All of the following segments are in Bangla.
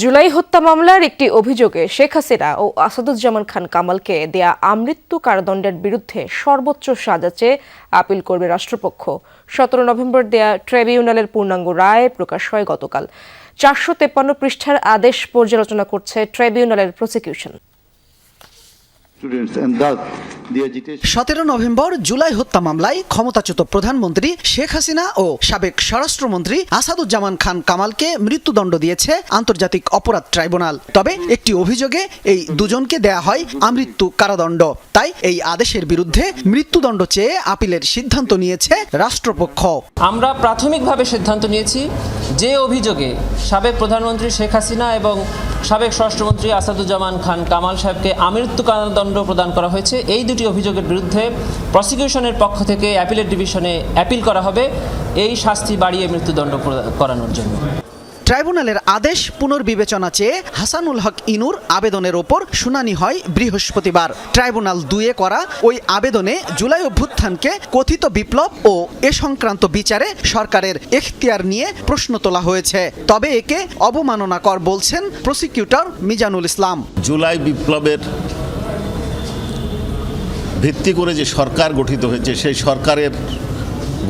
জুলাই হত্যা মামলার একটি অভিযোগে শেখ হাসিনা ও আসাদুজ্জামান খান কামালকে দেয়া আমৃত্যু কারাদণ্ডের বিরুদ্ধে সর্বোচ্চ সাজা চেয়ে আপিল করবে রাষ্ট্রপক্ষ। 17 নভেম্বর দেয়া ট্রাইব্যুনালের পূর্ণাঙ্গ রায় প্রকাশ হয় গতকাল। 453 পৃষ্ঠার আদেশ পর্যালোচনা করছে ট্রাইব্যুনালের প্রসিকিউশন। 17 নভেম্বর জুলাই হত্যা মামলায় ক্ষমতাচ্যুত প্রধানমন্ত্রী শেখ হাসিনা ও সাবেক স্বরাষ্ট্রমন্ত্রী আসাদুজ্জামান খান কামালকে মৃত্যুদণ্ড দিয়েছে আন্তর্জাতিক অপরাধ ট্রাইব্যুনাল। তবে একটি অভিযোগে এই দুজনকে দেয়া হয় আমৃত্যু কারাদণ্ড। তাই এই আদেশের বিরুদ্ধে মৃত্যুদণ্ড চেয়ে আপিলের সিদ্ধান্ত নিয়েছে রাষ্ট্রপক্ষ। আমরা প্রাথমিকভাবে সিদ্ধান্ত নিয়েছি যে অভিযোগে সাবেক প্রধানমন্ত্রী শেখ হাসিনা এবং সাবেক স্বরাষ্ট্রমন্ত্রী আসাদুজ্জামান খান কামাল সাহেবকে আমৃত্যু কারাদণ্ড প্রদান করা হয়েছে, এই দুটি অভিযোগের বিরুদ্ধে প্রসিকিউশনের পক্ষ থেকে অ্যাপিলেট ডিভিশনে অ্যাপিল করা হবে এই শাস্তি বাড়িয়ে মৃত্যুদণ্ড করানোর জন্য। ট্রাইব্যুনালের আদেশ পুনর্বিবেচনা চেয়ে হাসানুল হক ইনুর আবেদনের ওপর শুনানি হয় বৃহস্পতিবার। ট্রাইব্যুনাল 2-এ করা ওই আবেদনে জুলাই অভ্যুত্থানকে কথিত বিপ্লব ও এ সংক্রান্ত বিচারে সরকারের এখতিয়ার নিয়ে প্রশ্ন তোলা হয়েছে। তবে একে অবমাননাকর বলছেন প্রসিকিউটর মিজানুল ইসলাম। জুলাই বিপ্লবের ভিত্তি করে যে সরকার গঠিত হয়েছে সেই সরকারের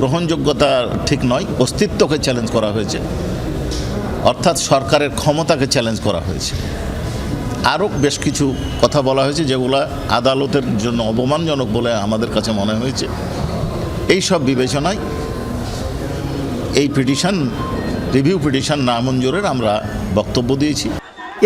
গ্রহণযোগ্যতা ঠিক নয়, অস্তিত্বকে চ্যালেঞ্জ করা হয়েছে, অর্থাৎ সরকারের ক্ষমতাকে চ্যালেঞ্জ করা হয়েছে। আরও বেশ কিছু কথা বলা হয়েছে যেগুলো আদালতের জন্য অপমানজনক বলে আমাদের কাছে মনে হয়েছে। এই সব বিবেচনায় এই রিভিউ পিটিশন নামঞ্জুরের আমরা বক্তব্য দিয়েছি।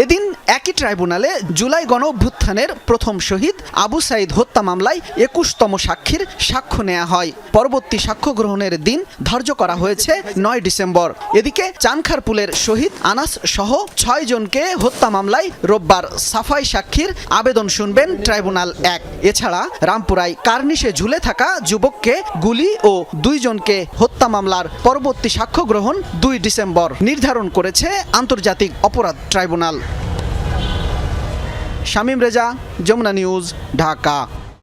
এদিন একই ট্রাইব্যুনালে জুলাই গণ অভ্যুত্থানের প্রথম শহীদ আবু সাঈদ হত্যা মামলায় 21তম সাক্ষীর সাক্ষ্য নেওয়া হয়। পরবর্তী সাক্ষ্য গ্রহণের দিন ধার্য করা হয়েছে 9 ডিসেম্বর। এদিকে চানখারপুলের শহীদ আনাস সহ 6 জনকে হত্যা মামলায় রোববার সাফাই সাক্ষীর আবেদন শুনবেন ট্রাইব্যুনাল 1। এছাড়া রামপুরায় কার্নিশে ঝুলে থাকা যুবককে গুলি ও 2 জনকে হত্যা মামলার পরবর্তী সাক্ষ্য গ্রহণ 2 ডিসেম্বর নির্ধারণ করেছে আন্তর্জাতিক অপরাধ ট্রাইব্যুনাল। শামীম রেজা, যমুনা নিউজ, ঢাকা।